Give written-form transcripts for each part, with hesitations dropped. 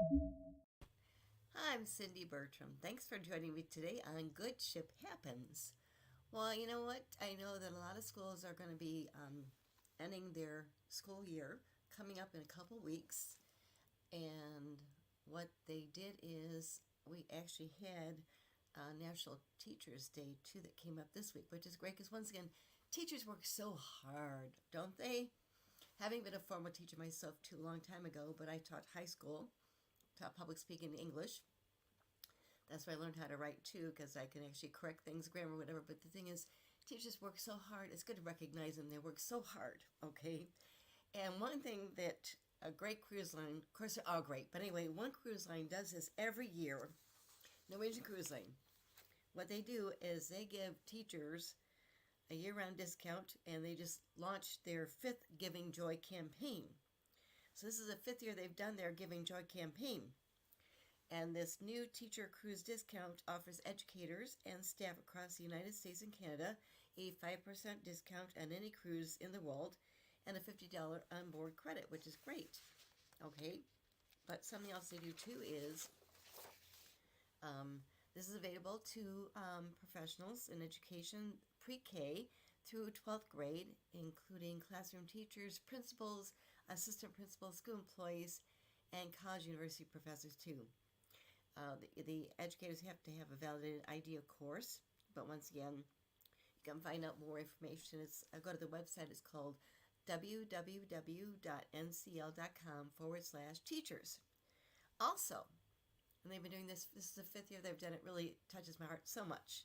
Hi, I'm Cindy Bertram. Thanks for joining me today on Good Ship Happens. Well, you know what? I know that a lot of schools are going to be ending their school year coming up in a couple weeks. And what they did is we actually had National Teachers Day too that came up this week, which is great because once again, teachers work so hard, don't they? Having been a former teacher myself too a long time ago, but I taught high school, taught public speaking English. That's why I learned how to write too, because I can actually correct things, grammar, whatever. But the thing is, teachers work so hard. It's good to recognize them. They work so hard, okay? And one thing that a great cruise line, of course, they're all great, but anyway, one cruise line does this every year. Norwegian Cruise Line. What they do is they give teachers a year-round discount, and they just launched their fifth Giving Joy campaign. So this is the fifth year they've done their Giving Joy campaign. And this new teacher cruise discount offers educators and staff across the United States and Canada a 5% discount on any cruise in the world and a $50 onboard credit, which is great. Okay, but something else they do too is this is available to professionals in education pre-K through 12th grade, including classroom teachers, principals, assistant principals, school employees, and college university professors too. The educators have to have a validated ID, of course, but once again, you can find out more information. Go to the website. It's called www.ncl.com/teachers. Also, and they've been doing this is the fifth year they've done it, really touches my heart so much.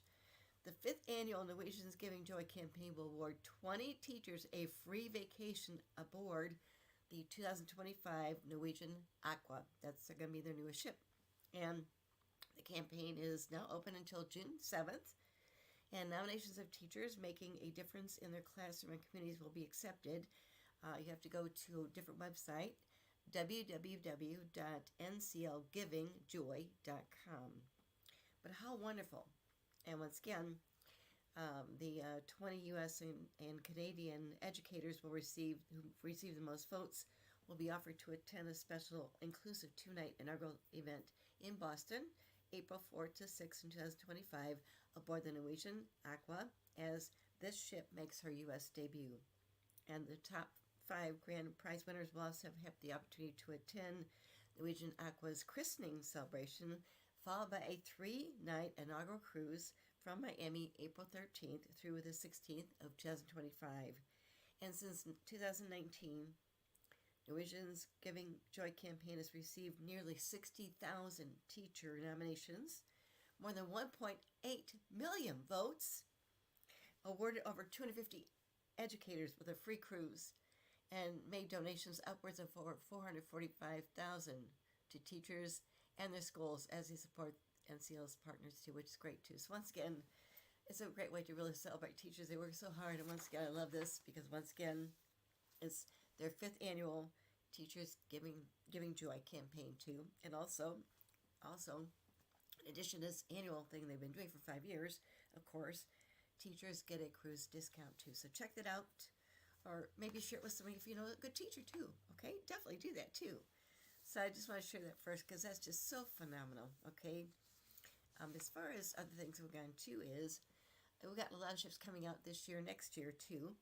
The fifth annual Norwegians Giving Joy campaign will award 20 teachers a free vacation aboard the 2025 Norwegian Aqua. That's going to be their newest ship. And the campaign is now open until June 7th. And nominations of teachers making a difference in their classroom and communities will be accepted. You have to go to a different website, www.nclgivingjoy.com. But how wonderful. And once again, the 20 U.S. and Canadian educators who receive the most votes will be offered to attend a special inclusive two-night inaugural event in Boston, April 4th to 6th in 2025, aboard the Norwegian Aqua as this ship makes her U.S. debut. And the top 5 grand prize winners will also have the opportunity to attend Norwegian Aqua's christening celebration, followed by a 3-night inaugural cruise from Miami, April 13th through the 16th of 2025. And since 2019, Norwegian's Giving Joy campaign has received nearly 60,000 teacher nominations, more than 1.8 million votes, awarded over 250 educators with a free cruise, and made donations upwards of over 445,000 to teachers and their schools as they support NCL's partners too, which is great too. So once again, it's a great way to really celebrate teachers. They work so hard, and once again, I love this because once again, it's their 5th annual Teachers Giving Joy campaign too, and also, in addition to this annual thing they've been doing for 5 years, of course, teachers get a cruise discount too. So check that out, or maybe share it with somebody if you know a good teacher too. Okay, definitely do that too. So I just want to share that first because that's just so phenomenal. Okay, as far as other things we're going to is we've got a lot of ships coming out this year, next year too.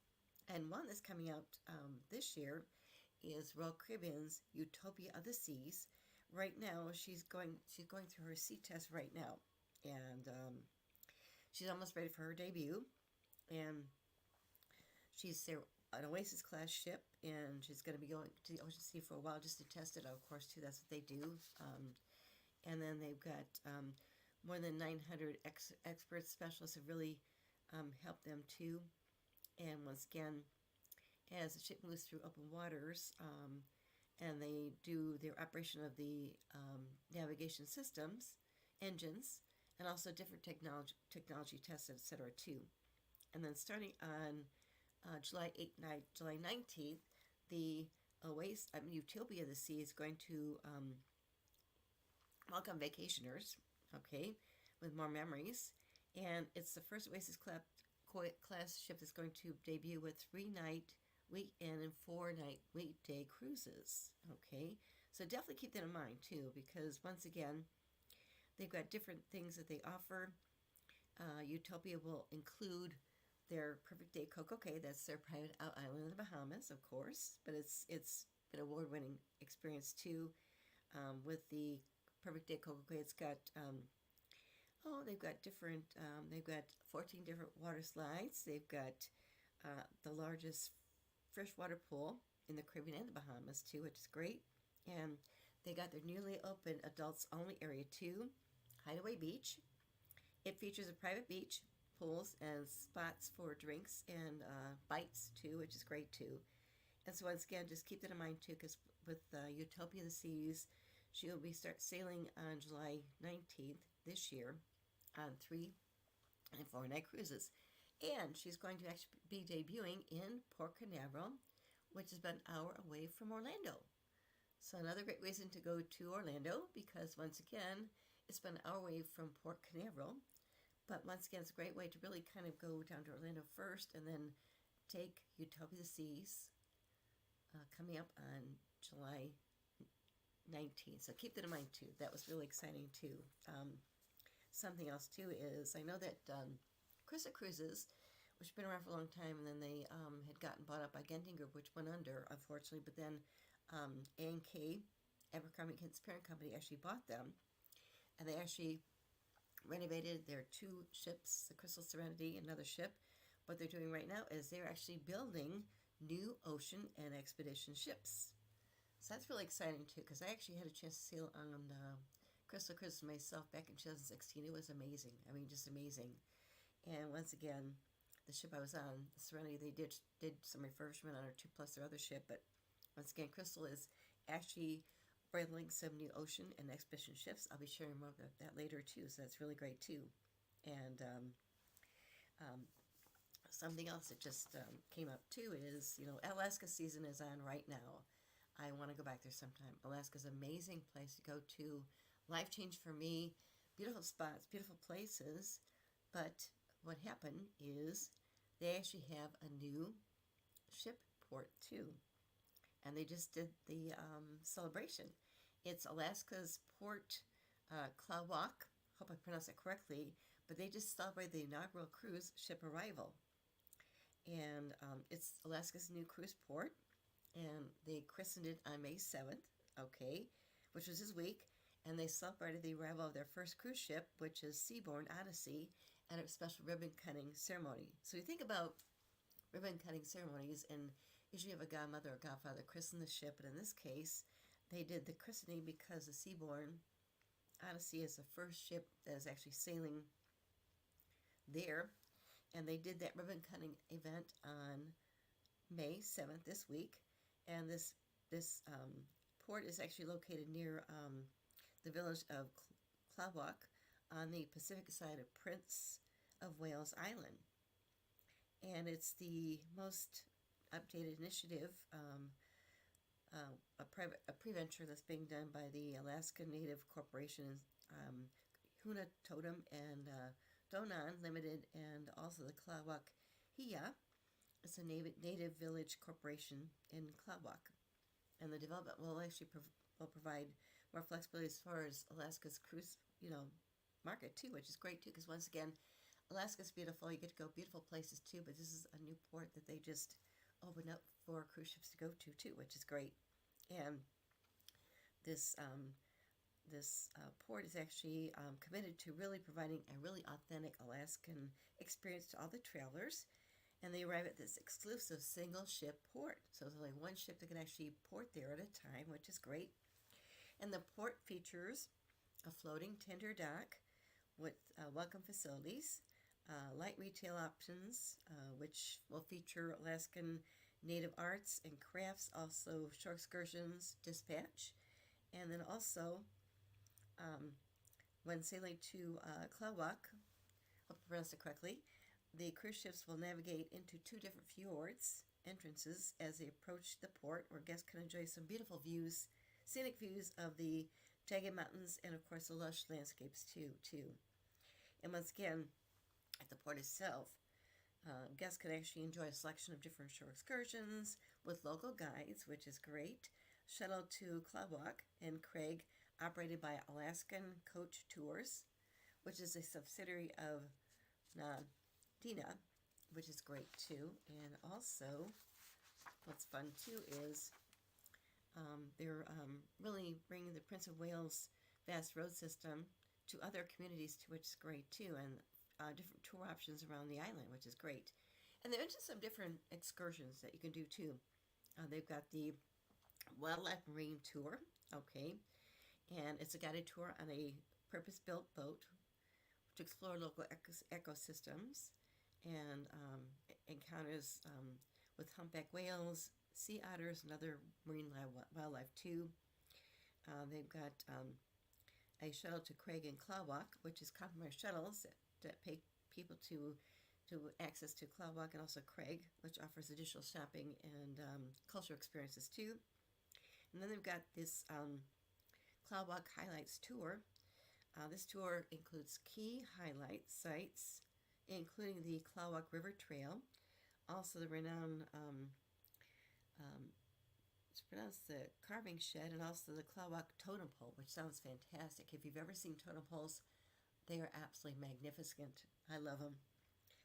And one that's coming out this year is Royal Caribbean's Utopia of the Seas. Right now, she's going through her sea test right now, and she's almost ready for her debut. And she's an Oasis class ship, and she's going to be going to the ocean sea for a while just to test it out. Of course, too, that's what they do. And then they've got more than 900 experts, specialists have really helped them too. And once again, as the ship moves through open waters, and they do their operation of the navigation systems, engines, and also different technology tests, etc. too. And then starting on July 19th, the Utopia of the Sea is going to welcome vacationers, okay, with more memories. And it's the first Oasis class ship that's going to debut with 3-night weekend and 4-night weekday cruises. Okay, So definitely keep that in mind too, because once again, they've got different things that they offer. Utopia will include their Perfect Day Coco Cay. That's their private island in the Bahamas, of course, but it's an award-winning experience too. With the Perfect Day Coco Cay, it's got they've got different. They've got 14 different water slides. They've got the largest freshwater pool in the Caribbean and the Bahamas too, which is great. And they got their newly opened adults only area too, Hideaway Beach. It features a private beach, pools, and spots for drinks and bites too, which is great too. And so once again, just keep that in mind too, because with Utopia of the Seas, she will be start sailing on July 19th this year on 3 and 4 night cruises. And she's going to actually be debuting in Port Canaveral, which is about an hour away from Orlando. So another great reason to go to Orlando, because once again, it's about an hour away from Port Canaveral. But once again, it's a great way to really kind of go down to Orlando first and then take Utopia of the Seas coming up on July 19th. So keep that in mind too. That was really exciting too. Something else too is I know that Crystal Cruises, which has been around for a long time, and then they had gotten bought up by Genting Group, which went under, unfortunately. But then A&K, Abercrombie Kids parent company, actually bought them, and they actually renovated their 2 ships, the Crystal Serenity, another ship. What they're doing right now is they're actually building new ocean and expedition ships. So that's really exciting too, because I actually had a chance to sail on Crystal Cruises myself back in 2016. It was amazing. I mean, just amazing. And once again, the ship I was on, the Serenity, they did some refurbishment on her too, plus their other ship. But once again, Crystal is actually building some new ocean and expedition ships. I'll be sharing more about that later too, so that's really great too. And something else that just came up too is, Alaska season is on right now. I want to go back there sometime. Alaska's an amazing place to go to. Life change for me. Beautiful spots, beautiful places. But what happened is they actually have a new ship port too. And they just did the celebration. It's Alaska's Port Klawak. Hope I pronounced that correctly. But they just celebrated the inaugural cruise ship arrival. And it's Alaska's new cruise port. And they christened it on May 7th, okay, which was this week. And they celebrated the arrival of their first cruise ship, which is Seabourn Odyssey, at a special ribbon cutting ceremony. So you think about ribbon cutting ceremonies, and usually you have a godmother or godfather christen the ship, but in this case, they did the christening because the Seabourn Odyssey is the first ship that is actually sailing there, and they did that ribbon cutting event on May 7th this week, and this port is actually located near the village of Klawak on the Pacific side of Prince of Wales Island. And it's the most updated initiative, a pre-venture that's being done by the Alaska Native Corporation, Huna Totem and Donan Limited, and also the Klawak Hiya. It's a native village corporation in Klawak. And the development will actually will provide more flexibility as far as Alaska's cruise, market too, which is great too, because once again, Alaska's beautiful. You get to go beautiful places too, but this is a new port that they just opened up for cruise ships to go to too, which is great. And this port is actually committed to really providing a really authentic Alaskan experience to all the travelers. And they arrive at this exclusive single ship port. So there's only one ship that can actually port there at a time, which is great. And the port features a floating tender dock with welcome facilities, light retail options, which will feature Alaskan native arts and crafts, also shore excursions, dispatch, and then also when sailing to Klawak, hope I pronounced it correctly, the cruise ships will navigate into 2 different fjords entrances as they approach the port, where guests can enjoy some beautiful views, scenic views of the jagged mountains, and of course the lush landscapes too. And once again, at the port itself, guests can actually enjoy a selection of different shore excursions with local guides, which is great. shuttle to Klawak and Craig, operated by Alaskan Coach Tours, which is a subsidiary of Dina, which is great too. And also, what's fun too is they're really bringing the Prince of Wales vast road system to other communities too, which is great too, and different tour options around the island, which is great. And they're into some different excursions that you can do too. They've got the Wildlife Marine Tour, okay, and it's a guided tour on a purpose-built boat to explore local ecosystems and encounters with humpback whales, sea otters, and other marine wildlife too. They've got a shuttle to Craig and Klawak, which is complimentary shuttles that pay people to access to Klawak and also Craig, which offers additional shopping and cultural experiences too. And then they've got this Klawak Highlights Tour. This tour includes key highlight sites, including the Klawak River Trail, also the renowned, it's pronounced the Carving Shed, and also the Klawak Totem Pole, which sounds fantastic. If you've ever seen totem poles, they are absolutely magnificent. I love them.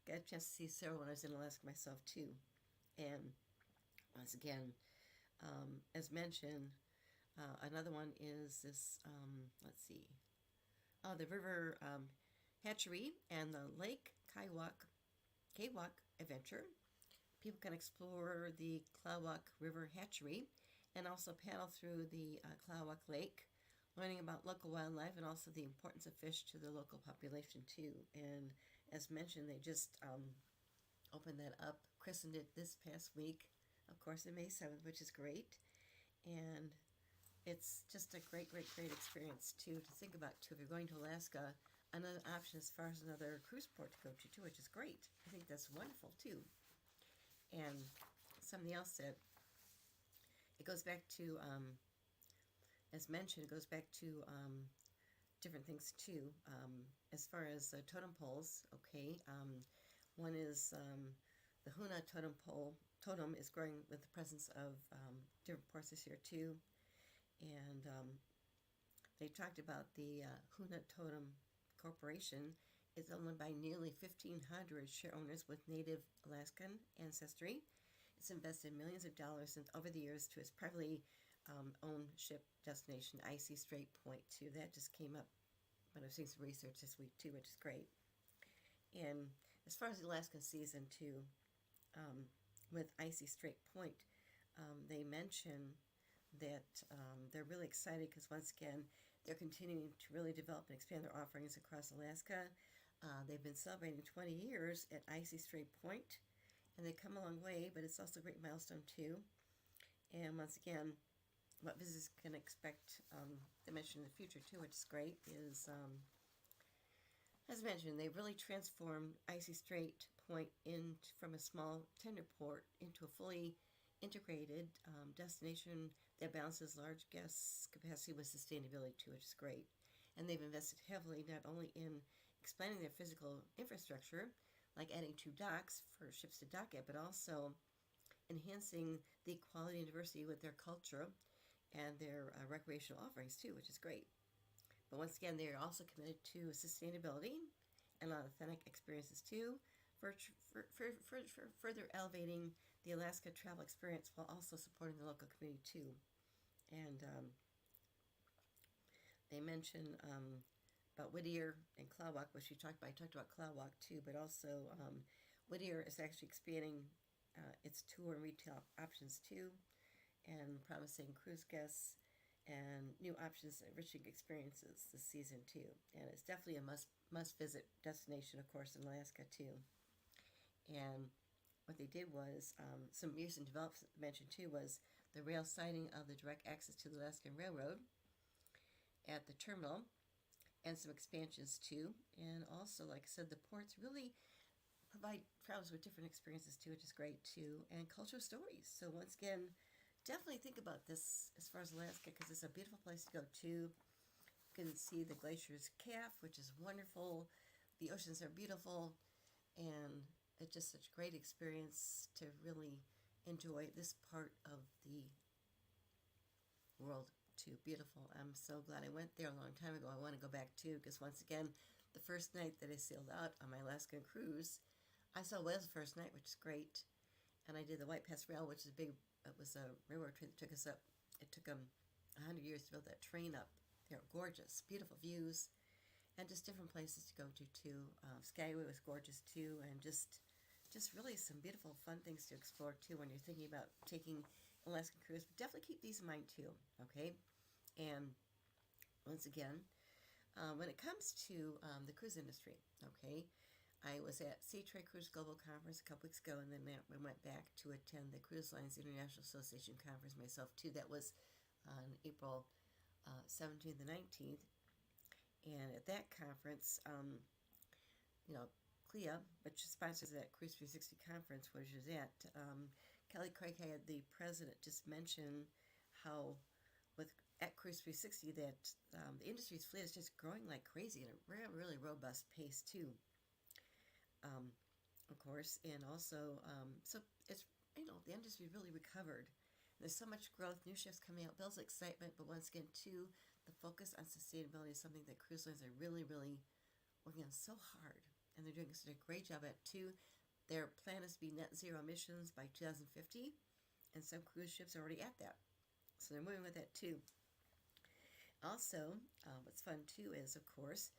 Got a chance to see several when I was in Alaska myself too. And once again, as mentioned, another one is this, let's see, the River Hatchery and the Lake Kawak Adventure. People can explore the Klawak River Hatchery and also paddle through the Klawak Lake, learning about local wildlife and also the importance of fish to the local population too. And as mentioned, they just opened that up, christened it this past week, of course, on May 7th, which is great. And it's just a great experience too to think about too. If you're going to Alaska, another option as far as another cruise port to go to too, which is great. I think that's wonderful too. And something else that it goes back to, as mentioned, it goes back to different things too. As far as totem poles, okay, one is the Huna totem pole. Totem is growing with the presence of different parts this year too. And they talked about the Huna Totem Corporation is owned by nearly 1,500 share owners with Native Alaskan ancestry. It's invested millions of dollars over the years to its privately owned ship destination, Icy Strait Point too. That just came up when I was doing some research this week too, which is great. And as far as the Alaskan season too, with Icy Strait Point, they mention that they're really excited because once again, they're continuing to really develop and expand their offerings across Alaska. They've been celebrating 20 years at Icy Strait Point, and they've come a long way, but it's also a great milestone too. And once again, what visitors can expect, they mentioned in the future too, which is great, is, as mentioned, they've really transformed Icy Strait Point from a small tender port into a fully integrated destination that balances large guest capacity with sustainability too, which is great. And they've invested heavily not only in expanding their physical infrastructure, like adding 2 docks for ships to dock at, but also enhancing the quality and diversity with their culture and their recreational offerings too, which is great. But once again, they are also committed to sustainability and authentic experiences too, for further elevating the Alaska travel experience while also supporting the local community too. And they mention about Whittier and Klawak, which we talked about. I talked about Klawak too, but also Whittier is actually expanding its tour and retail options too, and promising cruise guests and new options, enriching experiences this season too. And it's definitely a must visit destination, of course, in Alaska too. And what they did was, some recent developments mentioned too was the rail siding of the direct access to the Alaskan Railroad at the terminal, and some expansions too. And also, like I said, the ports really provide travelers with different experiences too, which is great too, and cultural stories. So once again, definitely think about this as far as Alaska, because it's a beautiful place to go to. You can see the glaciers calf, which is wonderful. The oceans are beautiful, and it's just such a great experience to really enjoy this part of the world too. Beautiful. I'm so glad I went there a long time ago. I want to go back too, because once again, the first night that I sailed out on my Alaskan cruise, I saw whales the first night, which is great. And I did the White Pass Rail, which is big. It was a railroad train that took us up. It took them 100 years to build that train up. They're gorgeous, beautiful views, and just different places to go to too. Skyway was gorgeous too, and just really some beautiful, fun things to explore too when you're thinking about taking an Alaskan cruise. But definitely keep these in mind too, okay? And once again, when it comes to the cruise industry, okay, I was at Seatrade Cruise Global Conference a couple weeks ago, and then we went back to attend the Cruise Lines International Association Conference myself too. That was on April 17th and 19th. And at that conference, CLIA, which sponsors that Cruise 360 conference, which is at, Kelly Craighead, the president, just mentioned how at Cruise 360 that the industry's fleet is just growing like crazy at a really robust pace too. Of course, and also, so it's, the industry really recovered. There's so much growth, new ships coming out, builds excitement, but once again, too, the focus on sustainability is something that cruise lines are really working on so hard, and they're doing such a great job at too. Their plan is to be net zero emissions by 2050, and some cruise ships are already at that, so they're moving with that too. Also, what's fun too is, of course,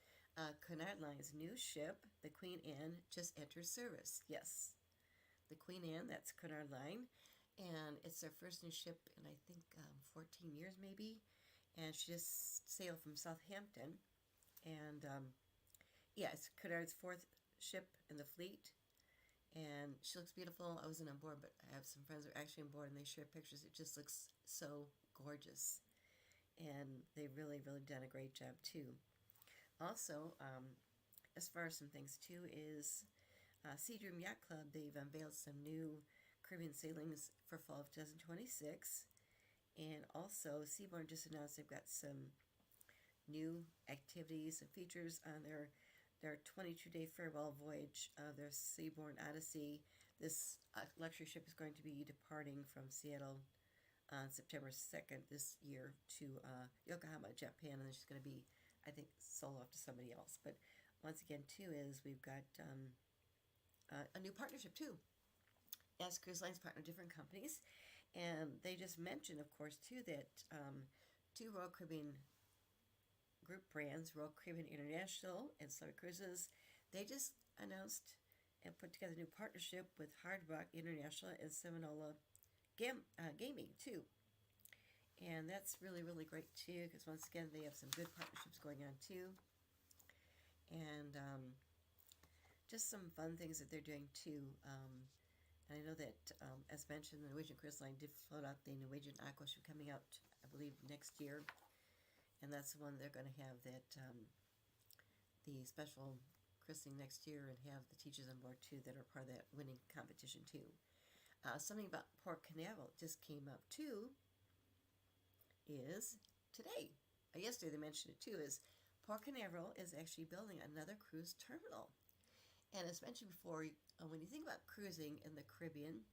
Cunard Line's new ship, the Queen Anne, just entered service. Yes, the Queen Anne, that's Cunard Line, and it's their first new ship in, I think, 14 years maybe, and she just sailed from Southampton, and yeah, it's Cunard's fourth ship in the fleet, and she looks beautiful. I wasn't on board, but I have some friends who are actually on board, and they share pictures. It just looks so gorgeous, and they've really done a great job too. Also, as far as some things too, is Sea Dream Yacht Club, they've unveiled some new Caribbean sailings for fall of 2026, and also Seabourn just announced they've got some new activities and features on their 22-day farewell voyage of their Seabourn Odyssey. This luxury ship is going to be departing from Seattle on September 2nd this year to Yokohama, Japan, and then she's going to be, I think, sold off to somebody else. But once again, too, is we've got a new partnership, too. As Cruise Lines partner different companies. And they just mentioned, of course, too, that two Royal Caribbean group brands, Royal Caribbean International and Celebrity Cruises, they just announced and put together a new partnership with Hard Rock International and Seminola Gaming, too. And that's really great too, because once again, they have some good partnerships going on too. And just some fun things that they're doing too. And I know that, as mentioned, the Norwegian Cruise Line did float out the Norwegian Aqua ship coming out, I believe, next year. And that's the one they're going to have that, the special christening next year, and have the teachers on board too that are part of that winning competition too. Something about Port Canaveral just came up too, is today. Yesterday they mentioned it too, is Port Canaveral is actually building another cruise terminal. And as mentioned before, when you think about cruising in the Caribbean,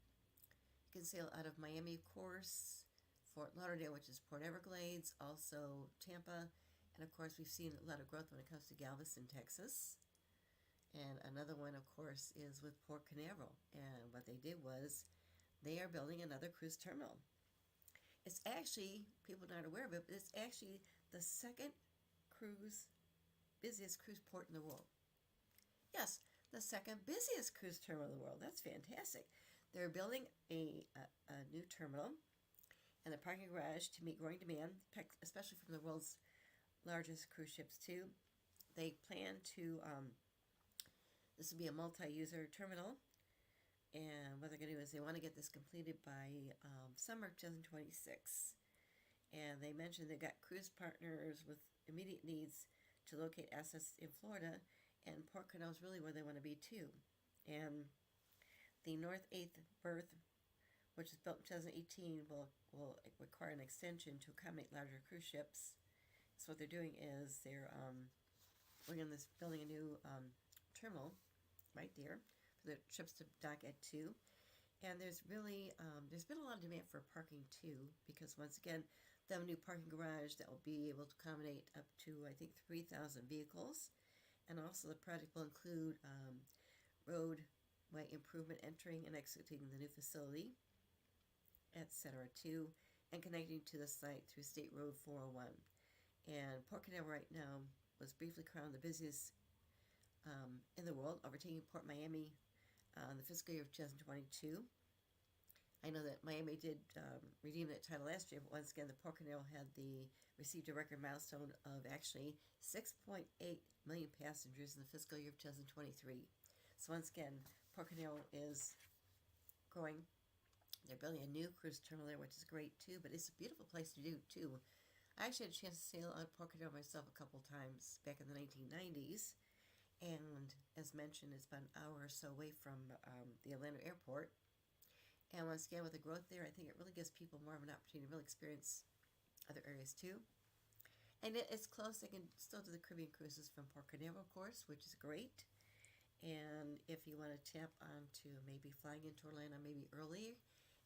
you can sail out of Miami, of course, Fort Lauderdale, which is Port Everglades, also Tampa, and of course we've seen a lot of growth when it comes to Galveston, Texas. And another one, of course, is with Port Canaveral. And what they did was they are building another cruise terminal. It's actually, people are not aware of it, but it's actually the second busiest cruise port in the world. Yes, the second busiest cruise terminal in the world. That's fantastic. They're building a new terminal and a parking garage to meet growing demand, especially from the world's largest cruise ships too. They plan to, this will be a multi-user terminal, and what they're going to do is they want to get this completed by summer 2026. And they mentioned they got cruise partners with immediate needs to locate assets in Florida, and Port Canaveral is really where they want to be too. And the North 8th berth, which is built in 2018, will require an extension to accommodate larger cruise ships. So what they're doing is they're building a new terminal right there for the ships to dock at too. And there's been a lot of demand for parking too, because once again, they have a new parking garage that will be able to accommodate up to, I think, 3,000 vehicles. And also, the project will include roadway improvement entering and exiting the new facility, etc. too, and connecting to the site through State Road 401. And Port Canaveral right now was briefly crowned the busiest in the world, overtaking Port Miami in the fiscal year of 2022. I know that Miami did redeem that title last year, but once again, the Port Canaveral received a record milestone of actually 6.8 million passengers in the fiscal year of 2023. So once again, Port Canaveral is growing. They're building a new cruise terminal there, which is great too, but it's a beautiful place to do too. I actually had a chance to sail on Port Canaveral myself a couple times back in the 1990s, and as mentioned, it's about an hour or so away from the Atlanta airport. And once again, with the growth there, I think it really gives people more of an opportunity to really experience other areas too. And it's close. They can still do the Caribbean cruises from Port Canaveral, of course, which is great. And if you want to tap onto maybe flying into Orlando maybe early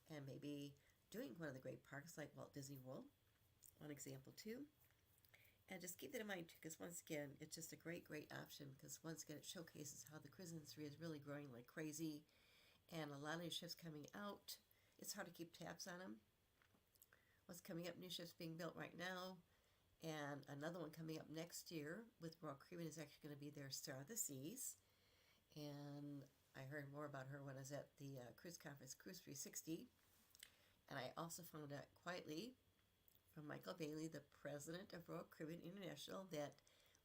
and maybe doing one of the great parks like Walt Disney World, one example too. And just keep that in mind too, because once again, it's just a great, great option, because once again, it showcases how the cruise industry is really growing like crazy, and a lot of new ships coming out. It's hard to keep tabs on them. What's coming up, new ships being built right now, and another one coming up next year with Royal Caribbean is actually going to be their Star of the Seas. And I heard more about her when I was at the cruise conference, Cruise 360. And I also found out quietly from Michael Bailey, the president of Royal Caribbean International, that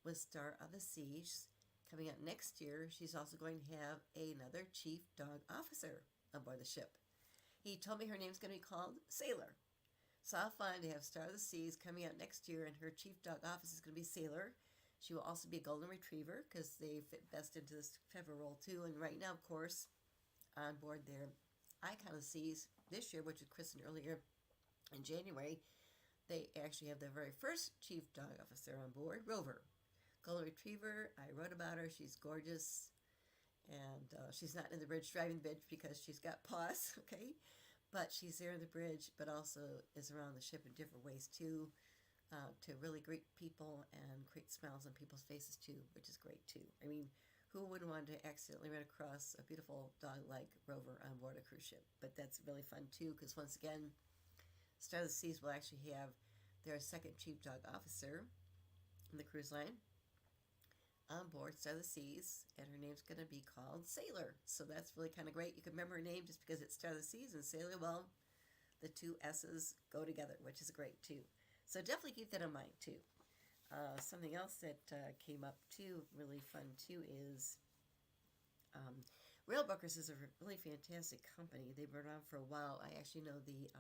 with Star of the Seas coming up next year, she's also going to have another chief dog officer aboard the ship. He told me her name's going to be called Sailor. So how fun to have Star of the Seas coming out next year, and her chief dog officer is going to be Sailor. She will also be a golden retriever, because they fit best into this type of role too. And right now, of course, on board their Icon of the Seas this year, which was christened earlier in January, they actually have their very first chief dog officer on board, Rover. Golden Retriever, I wrote about her. She's gorgeous. And she's not in the bridge driving the bridge because she's got paws, okay? But she's there in the bridge, but also is around the ship in different ways too, to really greet people and create smiles on people's faces too, which is great too. I mean, who wouldn't want to accidentally run across a beautiful dog like Rover on board a cruise ship? But that's really fun too, because once again, Star of the Seas will actually have their second chief dog officer in the cruise line on board Star of the Seas, and her name's going to be called Sailor. So that's really kind of great. You can remember her name just because it's Star of the Seas and Sailor. Well, the two S's go together, which is great too. So definitely keep that in mind too. Something else that came up too, really fun too, is Railbookers is a really fantastic company. They've been around for a while. I actually know the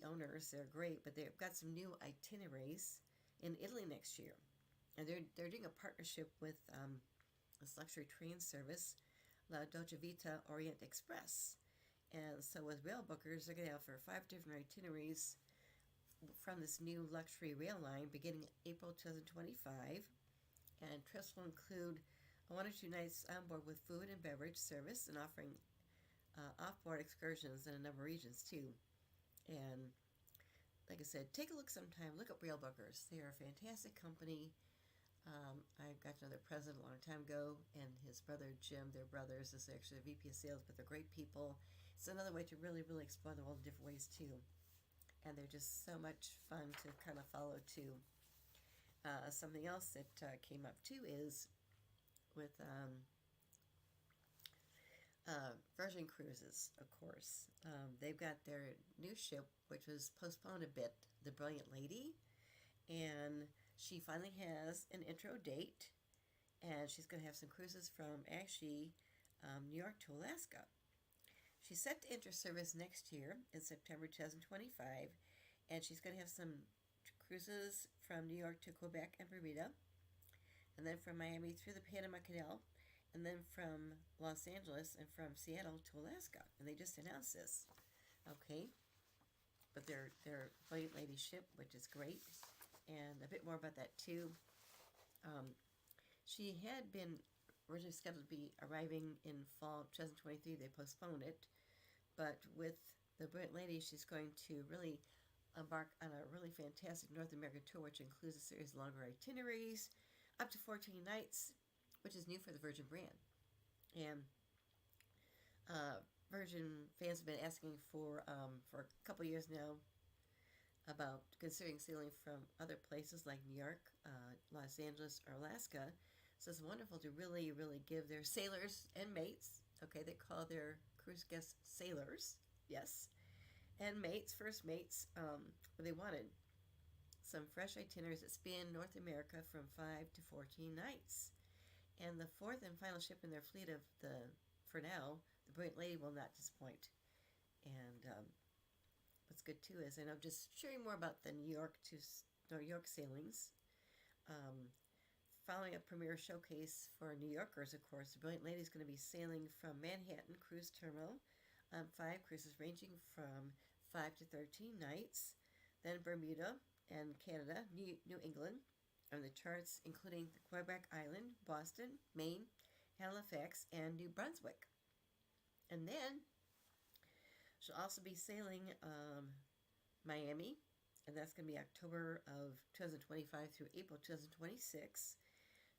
owners. They're great, but they've got some new itineraries in Italy next year. And they're doing a partnership with this luxury train service, La Dolce Vita Orient Express. And so with Railbookers, they're going to offer 5 different itineraries from this new luxury rail line beginning April 2025. And trips will include 1 or 2 nights on board with food and beverage service, and offering off-board excursions in a number of regions too. And like I said, take a look sometime. Look up Railbookers. They are a fantastic company. I got to know their president a long time ago, and his brother Jim, their brothers, is actually a VP of sales, but they're great people. It's another way to really, really explore the world in different ways too. And they're just so much fun to kind of follow too. Something else that came up too is with Virgin Cruises, of course. They've got their new ship, which was postponed a bit, the Brilliant Lady, and she finally has an intro date, and she's going to have some cruises from actually New York to Alaska. She's set to enter service next year in September 2025, and she's going to have some cruises from New York to Quebec and Bermuda, and then from Miami through the Panama Canal, and then from Los Angeles and from Seattle to Alaska. And they just announced this, okay? But their Brilliant Lady ship, which is great, and a bit more about that too. She had been originally scheduled to be arriving in fall 2023. They postponed it, but with the Brilliant Lady, she's going to really embark on a really fantastic North American tour, which includes a series of longer itineraries, up to 14 nights, which is new for the Virgin brand. And Virgin fans have been asking for a couple years now about considering sailing from other places like New York, Los Angeles, or Alaska. So it's wonderful to really, really give their sailors and mates, okay, they call their cruise guests sailors, yes, and mates, first mates, what they wanted. Some fresh itineraries that span North America from 5 to 14 nights. And the fourth and final ship in their fleet for now, the Brilliant Lady, will not disappoint. And what's good too is, I know, just sharing more about the New York sailings. Following a premiere showcase for New Yorkers, of course, the Brilliant Lady is going to be sailing from Manhattan Cruise Terminal on 5 cruises ranging from 5 to 13 nights. Then Bermuda and Canada, New England on the charts, including the Quebec Island, Boston, Maine, Halifax, and New Brunswick. And then she'll also be sailing Miami, and that's going to be October of 2025 through April 2026.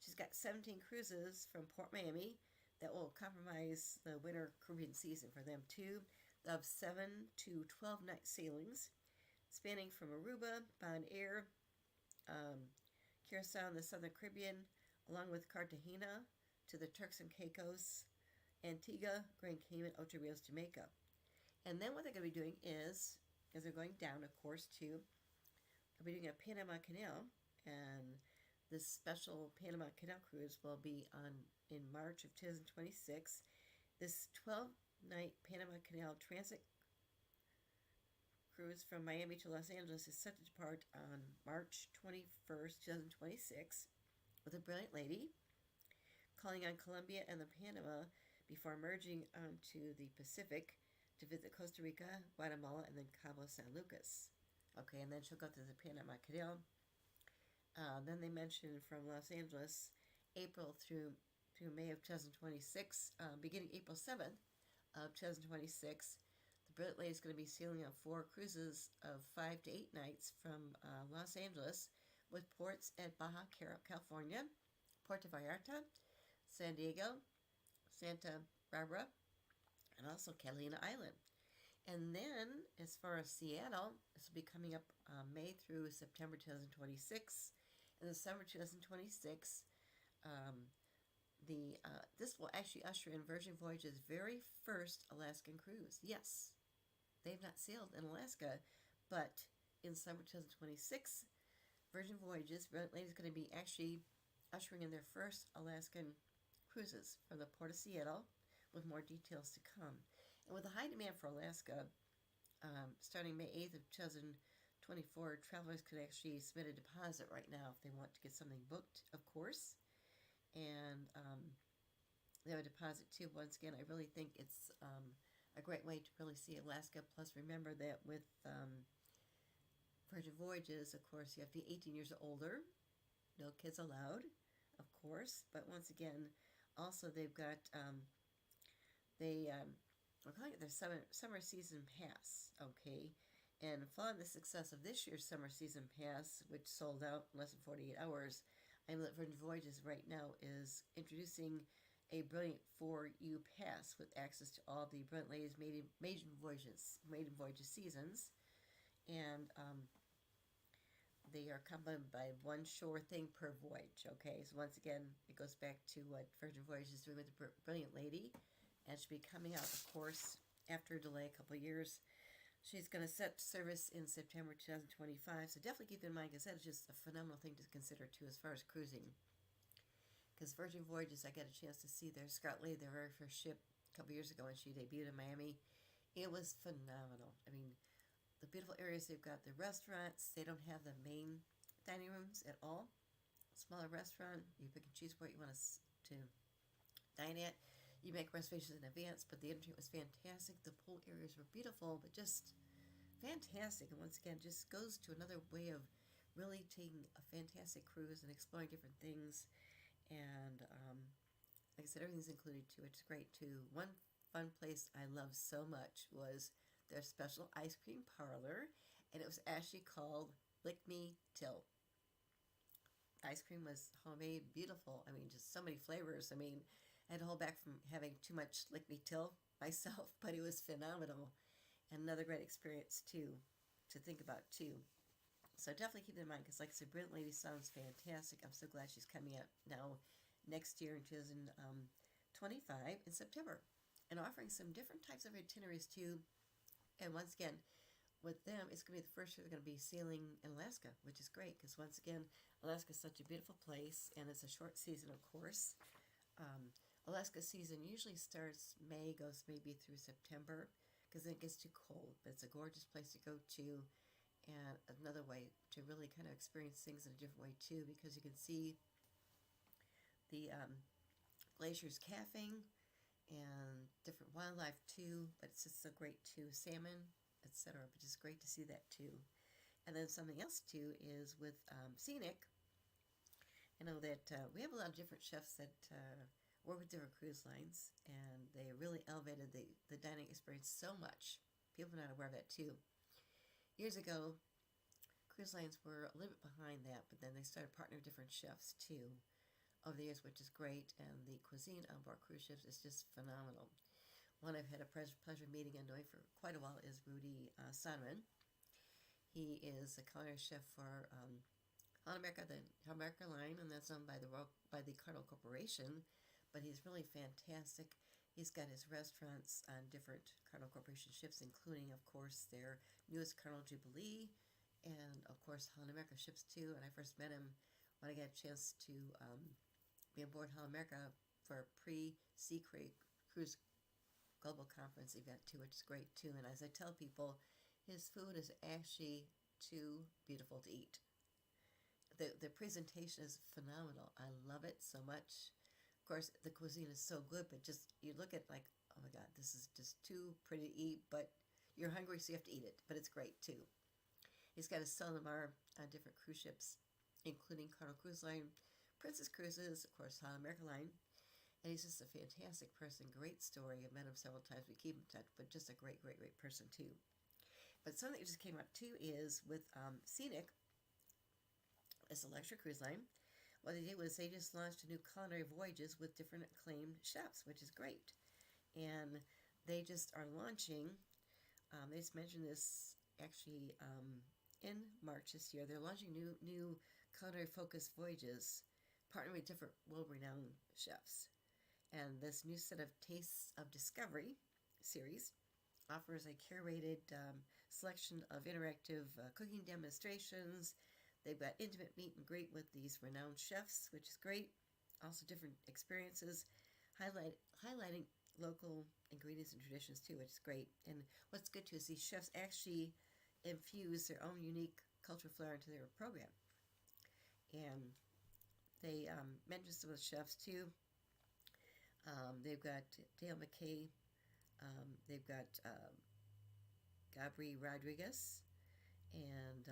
She's got 17 cruises from Port Miami that will comprise the winter Caribbean season for them too, of 7 to 12 night sailings, spanning from Aruba, Bon Air, Curacao in the Southern Caribbean, along with Cartagena to the Turks and Caicos, Antigua, Grand Cayman, Ocho Rios, Jamaica. And then what they're going to be doing is, as they're going down, of course, too, they'll be doing a Panama Canal, and this special Panama Canal cruise will be in March of 2026. This 12-night Panama Canal transit cruise from Miami to Los Angeles is set to depart on March 21st, 2026, with a Brilliant Lady calling on Colombia and the Panama before merging onto the Pacific to visit Costa Rica, Guatemala, and then Cabo San Lucas. Okay, and then she'll go to the Panama Canal. Then they mentioned from Los Angeles, April through May of 2026, beginning April 7th of 2026, the Brilliant Lady is going to be sailing on 4 cruises of 5 to 8 nights from Los Angeles, with ports at Baja California, Puerto Vallarta, San Diego, Santa Barbara, and also Catalina Island. And then, as far as Seattle, this will be coming up May through September 2026. In the summer 2026, this will actually usher in Virgin Voyage's very first Alaskan cruise. Yes, they've not sailed in Alaska, but in summer 2026, Virgin Voyage's Brilliant Lady is going to be actually ushering in their first Alaskan cruises from the port of Seattle, with more details to come. And with the high demand for Alaska, starting May 8th of 2024, travelers could actually submit a deposit right now if they want to get something booked, of course. And they have a deposit too. Once again, I really think it's a great way to really see Alaska. Plus, remember that with Virgin Voyages, of course, you have to be 18 years or older. No kids allowed, of course. But once again, also they've got we're calling it their summer season pass. Okay. And following the success of this year's summer season pass, which sold out in less than 48 hours, I know that Virgin Voyages right now is introducing a Brilliant 4U pass with access to all the Brilliant Ladies maiden voyages seasons. And they are accompanied by one sure thing per voyage. Okay, so once again, it goes back to what Virgin Voyages is doing with the Brilliant Lady, and she'll be coming out, of course, after a delay, a couple of years. She's going to set service in September 2025, so definitely keep in mind, because that is just a phenomenal thing to consider, too, as far as cruising. Because Virgin Voyages, I got a chance to see their Scout Lady, their very first ship, a couple years ago when she debuted in Miami. It was phenomenal. I mean, the beautiful areas they've got, the restaurants, they don't have the main dining rooms at all. Smaller restaurant, you pick and choose where you want to dine at. You make reservations in advance, but the entertainment was fantastic. The pool areas were beautiful, but just fantastic. And once again, just goes to another way of really taking a fantastic cruise and exploring different things. And like I said, everything's included too, which is great too. One fun place I loved so much was their special ice cream parlor, and it was actually called Lick Me Till. Ice cream was homemade, beautiful. I mean, just so many flavors. I mean, I had to hold back from having too much Lick Me Till myself, but it was phenomenal. And another great experience too, to think about too. So definitely keep that in mind because, like I said, Brilliant Lady sounds fantastic. I'm so glad she's coming out now next year in 2025 in September and offering some different types of itineraries too. And once again, with them, it's going to be the first year they're going to be sailing in Alaska, which is great because, once again, Alaska is such a beautiful place and it's a short season, of course. Um, Alaska season usually starts May, goes maybe through September because then it gets too cold, but it's a gorgeous place to go to and another way to really kind of experience things in a different way too because you can see the glaciers calving and different wildlife too, but it's just so great too, salmon, etc. But just great to see that too. And then something else too is with Scenic. I know that we have a lot of different chefs that work with different cruise lines, and they really elevated the dining experience so much. People are not aware of that too. Years ago, cruise lines were a little bit behind that, but then they started partnering with different chefs too over the years, which is great. And the cuisine on board cruise ships is just phenomenal. One I've had a pleasure meeting and knowing for quite a while is Rudy Sonman. He is a culinary chef for Holland America, the Holland America line, and that's owned by the Carnival Corporation. But he's really fantastic. He's got his restaurants on different Carnival Corporation ships, including, of course, their newest Carnival Jubilee, and of course Holland America ships too. And I first met him when I got a chance to be on board Holland America for a pre-Sea Cruise Global Conference event too, which is great too. And as I tell people, his food is actually too beautiful to eat. The presentation is phenomenal. I love it so much. Of course, the cuisine is so good, but just you look at like, oh my God, this is just too pretty to eat, but you're hungry, so you have to eat it. But it's great too. He's got a Solimar on different cruise ships, including Carnival Cruise Line, Princess Cruises, of course, Holland America Line. And he's just a fantastic person, great story. I've met him several times. We keep in touch, but just a great, great, great person too. But something that just came up too is with Scenic, it's a luxury cruise line. What they did was they just launched a new culinary voyages with different acclaimed chefs, which is great. And they just are launching, they just mentioned this actually in March this year. They're launching new culinary focused voyages, partnering with different world-renowned chefs. And this new set of Tastes of Discovery series offers a curated selection of interactive cooking demonstrations. They've got intimate meet and greet with these renowned chefs, which is great. Also different experiences, highlighting local ingredients and traditions too, which is great. And what's good too is these chefs actually infuse their own unique cultural flair into their program. And they mentioned some of the chefs too. They've got Dale McKay. They've got Gabri Rodriguez. And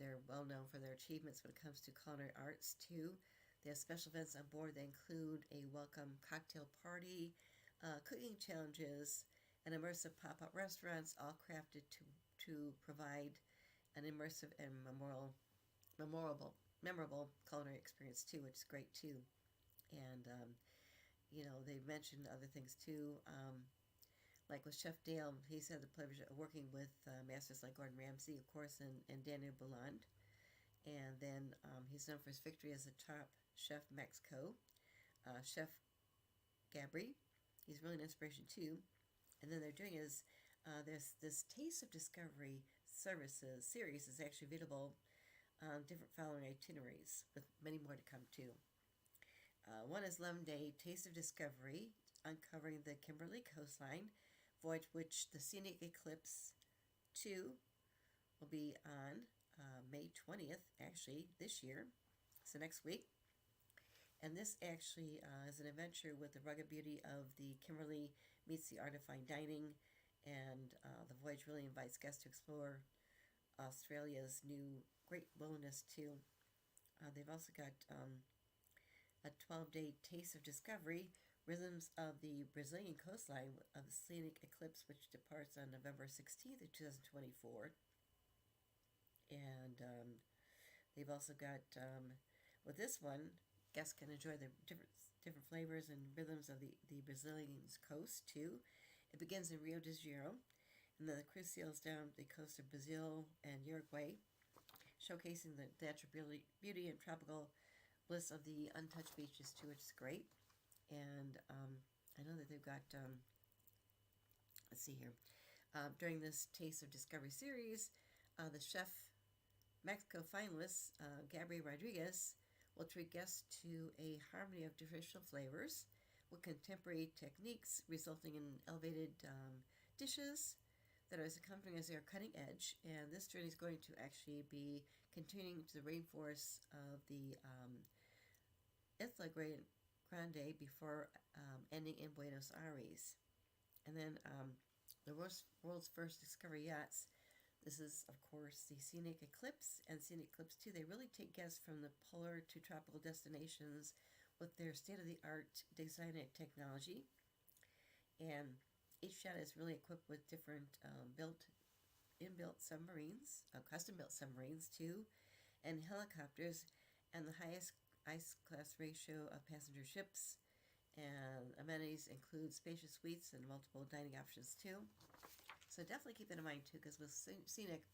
they're well known for their achievements when it comes to culinary arts too. They have special events on board that include a welcome cocktail party, cooking challenges, and immersive pop-up restaurants, all crafted to provide an immersive and memorable culinary experience too, which is great too. And they mentioned other things too. Like with Chef Dale, he's had the pleasure of working with masters like Gordon Ramsay, of course, and Daniel Boulud. And then he's known for his victory as a top chef in Mexico. Chef Gabri, he's really an inspiration too. And then they're doing is there's this Taste of Discovery services series is actually available on different following itineraries, with many more to come too. One is 11-day Taste of Discovery, uncovering the Kimberly coastline, voyage which the Scenic Eclipse 2 will be on May 20th, actually, this year. So next week. And this actually is an adventure with the rugged beauty of the Kimberly meets the art of fine dining. And the voyage really invites guests to explore Australia's new great wilderness too. They've also got a 12-day Taste of Discovery, Rhythms of the Brazilian Coastline of the Scenic Eclipse, which departs on November 16th of 2024. And they've also got, with this one, guests can enjoy the different flavors and rhythms of the Brazilian coast, too. It begins in Rio de Janeiro, and then the cruise sails down the coast of Brazil and Uruguay, showcasing the natural beauty and tropical bliss of the untouched beaches, too, which is great. And I know that they've got, let's see here, during this Taste of Discovery series, the Chef Mexico finalist, Gabriel Rodriguez, will treat guests to a harmony of traditional flavors with contemporary techniques, resulting in elevated dishes that are as accompanying as they are cutting edge. And this journey is going to actually be continuing to the rainforests of the Isla Grande before ending in Buenos Aires. And then the world's first Discovery yachts. This is, of course, the Scenic Eclipse and Scenic Eclipse 2. They really take guests from the polar to tropical destinations with their state-of-the-art design and technology. And each yacht is really equipped with different inbuilt submarines, custom-built submarines too, and helicopters, and the highest ice class ratio of passenger ships. And amenities include spacious suites and multiple dining options too. So definitely keep that in mind too, because with Scenic,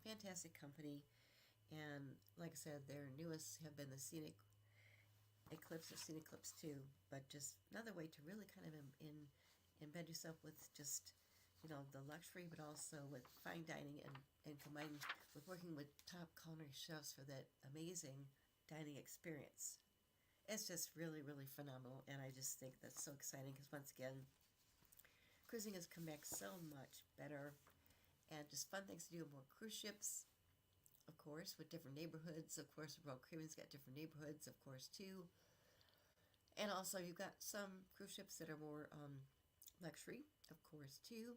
fantastic company, and like I said, their newest have been the Scenic Eclipse or Scenic Eclipse 2, but just another way to really kind of embed yourself with just, the luxury, but also with fine dining and combined with working with top culinary chefs for that amazing dining experience. It's just really, really phenomenal, and I just think that's so exciting because, once again, cruising has come back so much better, and just fun things to do on more cruise ships, of course, with different neighborhoods. Of course, Royal Caribbean's got different neighborhoods, of course, too. And also, you've got some cruise ships that are more luxury, of course, too,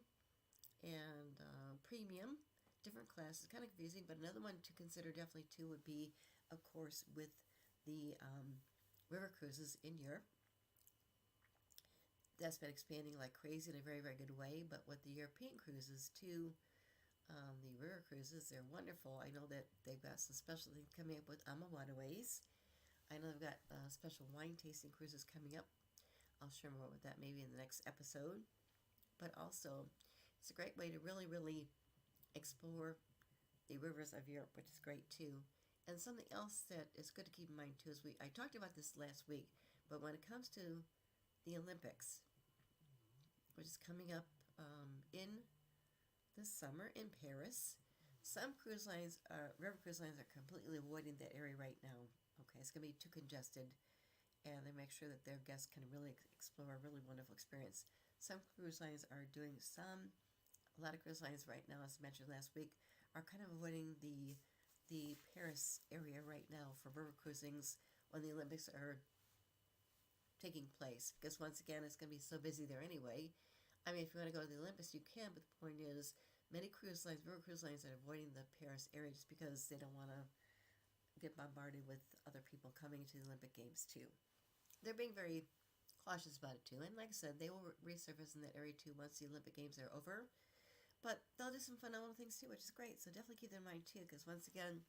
and premium, different classes, kind of confusing, but another one to consider definitely, too, would be, of course, with the river cruises in Europe. That's been expanding like crazy in a very, very good way. But with the European cruises too, the river cruises, they're wonderful. I know that they've got some special things coming up with AMA Waterways. I know they've got special wine tasting cruises coming up. I'll share more with that maybe in the next episode. But also, it's a great way to really, really explore the rivers of Europe, which is great too. And something else that is good to keep in mind too is I talked about this last week, but when it comes to the Olympics, which is coming up in this summer in Paris, some river cruise lines are completely avoiding that area right now. Okay, it's going to be too congested, and they make sure that their guests can really explore a really wonderful experience. Some cruise lines are doing a lot of cruise lines right now, as mentioned last week, are kind of avoiding the Paris area right now for river cruisings when the Olympics are taking place, because once again it's going to be so busy there anyway. I mean, if you want to go to the Olympics, you can, but the point is many river cruise lines are avoiding the Paris area just because they don't want to get bombarded with other people coming to the Olympic Games too. They're being very cautious about it too, and like I said, they will resurface in that area too once the Olympic Games are over. But they'll do some phenomenal things too, which is great. So definitely keep that in mind too, because once again,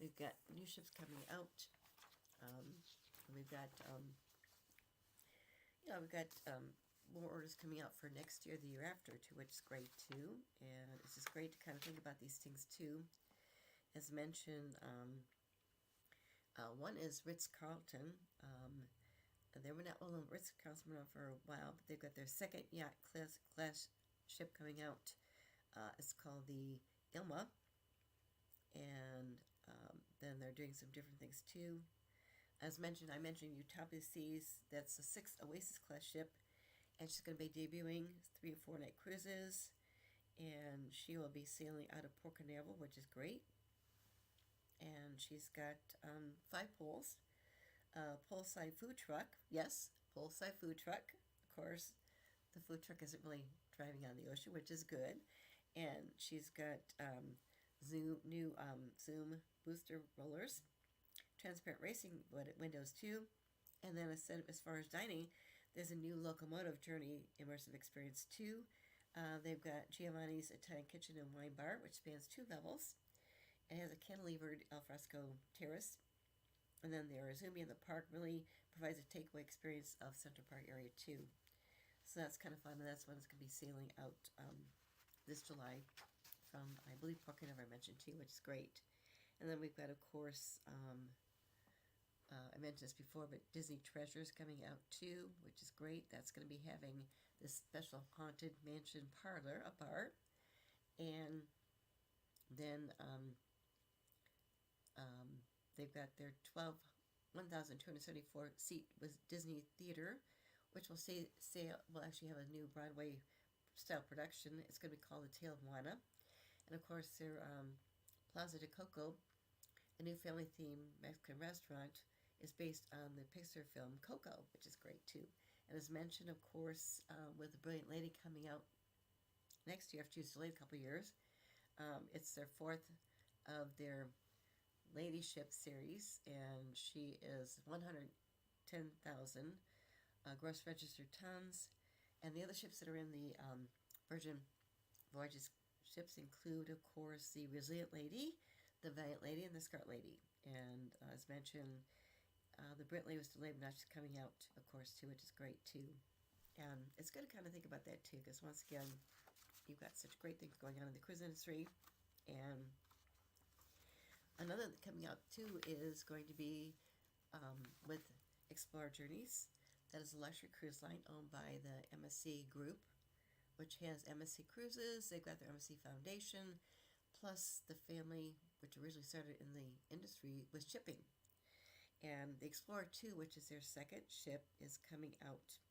we've got new ships coming out. We've got, we've got more orders coming out for next year, the year after too, which is great too. And it's just great to kind of think about these things too. As mentioned, one is Ritz-Carlton. They were not well known. Ritz-Carlton been around for a while, but they've got their second yacht class ship coming out. It's called the Ilma, and then they're doing some different things too. As mentioned, I mentioned Utopia Seas. That's the 6th Oasis class ship, and she's going to be debuting 3 or 4 night cruises, and she will be sailing out of Port Canaveral, which is great. And she's got 5 poles, poolside food truck. Yes, poolside food truck. Of course, the food truck isn't really driving on the ocean, which is good. And she's got new Zoom booster rollers, transparent racing windows too. And then as far as dining, There's a new locomotive journey immersive experience too. They've got Giovanni's Italian Kitchen and Wine Bar, which spans 2 levels. It has a cantilevered alfresco terrace. And then the Arizumi in the park really provides a takeaway experience of Central Park area too. So that's kind of fun, and that's one that's going to be sailing out this July from, I believe, Port Never I mentioned too, which is great. And then we've got, of course, I mentioned this before, but Disney Treasures coming out too, which is great. That's going to be having this special haunted mansion parlor, a bar, and then they've got their 1,274 seat with Disney Theater, which will will actually have a new Broadway style production. It's going to be called The Tale of Moana, and of course their Plaza de Coco, a new family themed Mexican restaurant, is based on the Pixar film Coco, which is great too. And as mentioned, of course, with The Brilliant Lady coming out next year after she's delayed a couple of years, it's their fourth of their Ladyship series, and she is 110,000 gross registered tons. And the other ships that are in the Virgin Voyages ships include, of course, the Resilient Lady, the Valiant Lady, and the Scarlet Lady. And as mentioned, the Brit Lady was delayed, but now she's coming out, of course, too, which is great, too. And it's good to kind of think about that, too, because once again, you've got such great things going on in the cruise industry. And another coming out, too, is going to be with Explorer Journeys. That is a luxury cruise line owned by the MSC Group, which has MSC Cruises. They've got their MSC Foundation, plus the family, which originally started in the industry, with shipping. And the Explorer 2, which is their second ship, is coming out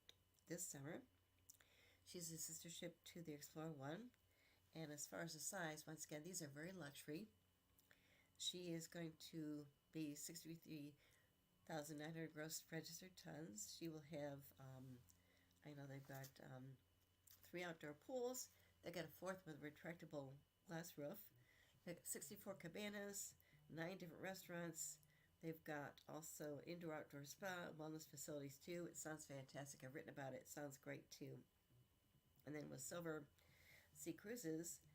this summer. She's a sister ship to the Explorer 1. And as far as the size, once again, these are very luxury. She is going to be 63,900 gross registered tons. She will have, I know they've got 3 outdoor pools. They got a 4th with a retractable glass roof. They've got 64 cabanas, 9 different restaurants. They've got also indoor-outdoor spa, wellness facilities too. It sounds fantastic. I've written about it. It sounds great too. And then with Silver Sea Cruises,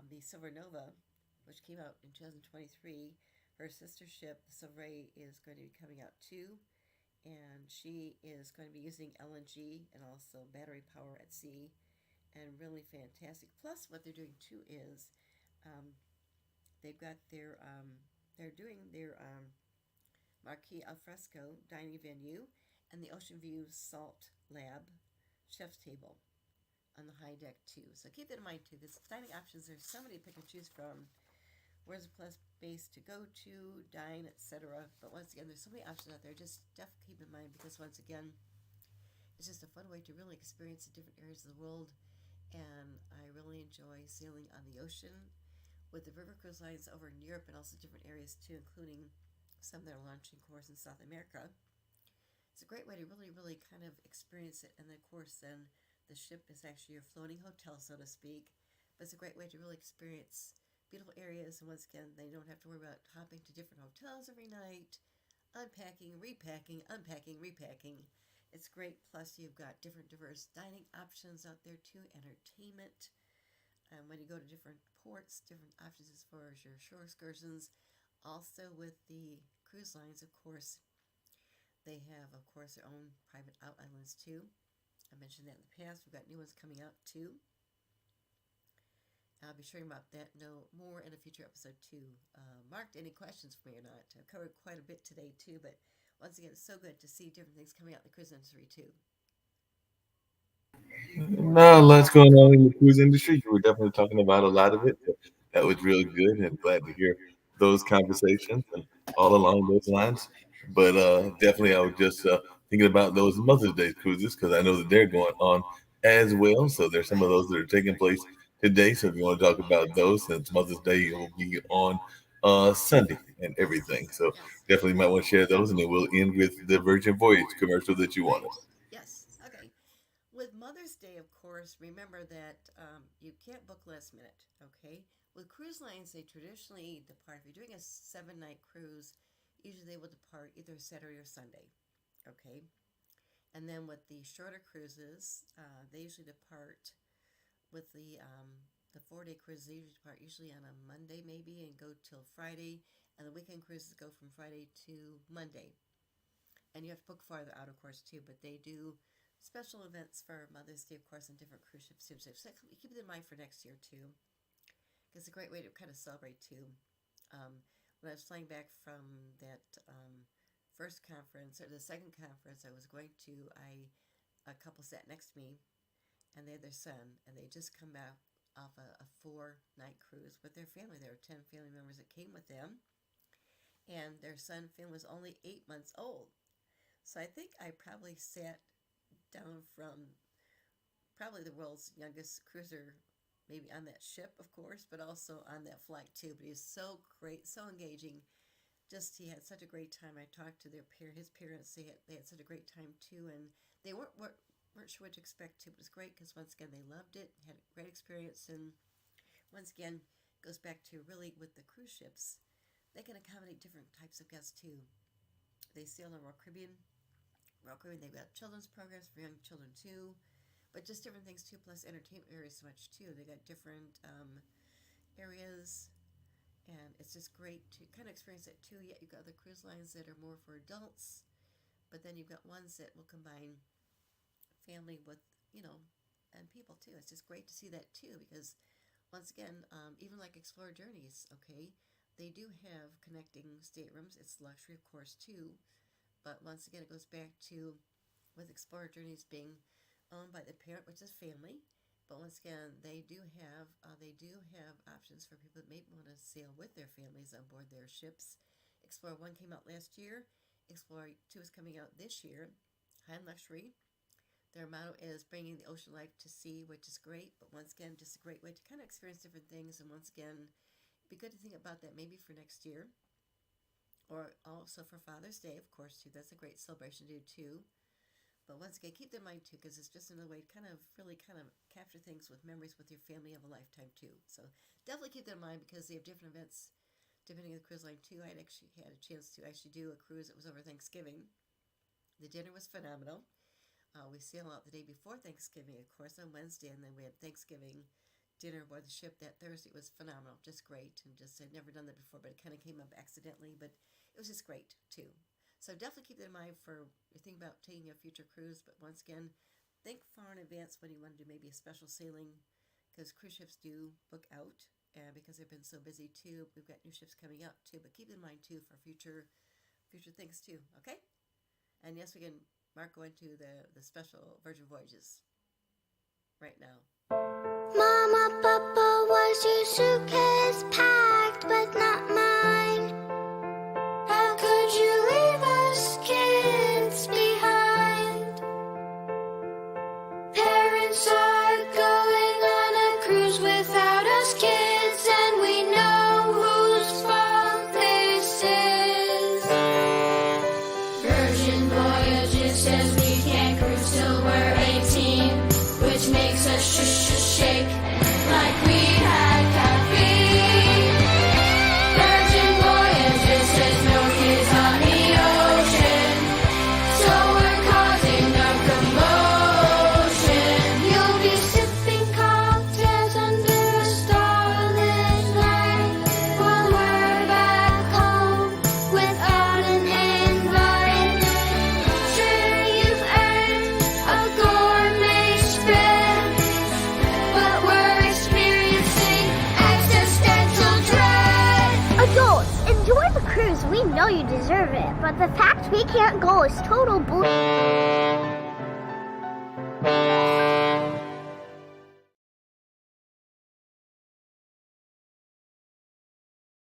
the Silver Nova, which came out in 2023, her sister ship, the Silver Ray, is going to be coming out too. And she is going to be using LNG and also battery power at sea. And really fantastic. Plus, what they're doing too is they've got they're doing their Marquis Alfresco dining venue and the Ocean View Salt Lab chef's table on the high deck too. So keep that in mind too. This dining options, there's so many to pick and choose from. Where's a place to go to, dine, etc. But once again, there's so many options out there. Just definitely keep in mind, because once again, it's just a fun way to really experience the different areas of the world. And I really enjoy sailing on the ocean with the river cruise lines over in Europe and also different areas too, including some that are launching course in South America. It's a great way to really, really kind of experience it. And of course, then the ship is actually your floating hotel, so to speak. But it's a great way to really experience beautiful areas. And once again, they don't have to worry about hopping to different hotels every night, unpacking, repacking, unpacking, repacking. It's great. Plus, you've got different diverse dining options out there too, entertainment. When you go to different ports, different options as far as your shore excursions. Also with the cruise lines, of course, they have, of course, their own private islands too. I mentioned that in the past. We've got new ones coming out too. I'll be sharing about that more in a future episode too. Mark, any questions for me or not? I've covered quite a bit today too, but once again, it's so good to see different things coming out in the cruise industry too. No, lots going on in the cruise industry. You were definitely talking about a lot of it. That was really good, and glad to hear those conversations and all along those lines. But definitely, I was just thinking about those Mother's Day cruises because I know that they're going on as well. So there's some of Right. those that are taking place today. So if you want to talk about those, since Mother's Day will be on Sunday and Yes. everything, so Yes. definitely might want to share those, and then we'll end with the Virgin Voyage commercial that you wanted. Right. Yes. Okay. With Mother's Day, of course, remember that you can't book last minute, okay? With cruise lines, they traditionally depart. If you're doing a 7 night cruise, usually they will depart either Saturday or Sunday, okay? And then with the shorter cruises, they usually depart with the 4-day cruises. They usually depart usually on a Monday maybe and go till Friday, and the weekend cruises go from Friday to Monday. And you have to book farther out, of course, too, but they do special events for Mother's Day, of course, on different cruise ships too. So keep it in mind for next year too, because it's a great way to kind of celebrate too. When I was flying back from that first conference, or the second conference I was going to, a couple sat next to me, and they had their son, and they just come back off a 4-night cruise with their family. There were 10 family members that came with them, and their son, Finn, was only 8 months old. So I think I probably sat down from probably the world's youngest cruiser, maybe on that ship, of course, but also on that flight too. But he was so great, so engaging. Just, he had such a great time. I talked to his parents. They had such a great time too, and they weren't sure what to expect too. But it was great because once again they loved it, had a great experience, and once again goes back to really with the cruise ships, they can accommodate different types of guests too. They sail in Royal Caribbean. They've got children's programs for young children too, but just different things too, plus entertainment areas so much too. They got different areas, and it's just great to kind of experience it too. Yet you've got the cruise lines that are more for adults, but then you've got ones that will combine family with, and people too. It's just great to see that too, because once again, even like Explorer Journeys, okay, they do have connecting staterooms. It's luxury, of course, too. But once again, it goes back to with Explorer Journeys being owned by the parent, which is family. But once again, they do have options for people that may want to sail with their families on board their ships. Explorer 1 came out last year. Explorer 2 is coming out this year. High-end luxury. Their motto is bringing the ocean life to sea, which is great. But once again, just a great way to kind of experience different things. And once again, it'd be good to think about that maybe for next year. Or also for Father's Day, of course, too. That's a great celebration to do, too. But once again, keep that in mind, too, because it's just another way to kind of capture things with memories with your family of a lifetime, too. So definitely keep that in mind, because they have different events depending on the cruise line, too. I actually had a chance to actually do a cruise that was over Thanksgiving. The dinner was phenomenal. We sailed out the day before Thanksgiving, of course, on Wednesday, and then we had Thanksgiving dinner aboard the ship that Thursday. It was phenomenal, just great, and just had never done that before, but it kind of came up accidentally, but it was just great too. So definitely keep that in mind for your thinking about taking a future cruise. But once again, think far in advance when you want to do maybe a special sailing, because cruise ships do book out, and because they've been so busy too. We've got new ships coming out too, but keep it in mind too for future things too. Okay, and yes, we can go into the special Virgin Voyages right now. Mama, Papa, was your suitcase packed but not mine? How could you leave us kids behind? Parents are going on a cruise without us kids, and we know whose fault this is. Virgin Voyages says we can't cruise till we're 18, which makes us shake like we had caffeine. Virgin Voyages says no kids on the ocean, so we're causing a commotion. You'll be sipping cocktails under a starlit night while we're back home without an invite. Sure, you've earned a gourmet spread, but we're experiencing existential dread. Adults, enjoy the cruise. We know you deserve it, but the fact we can't go is total bull.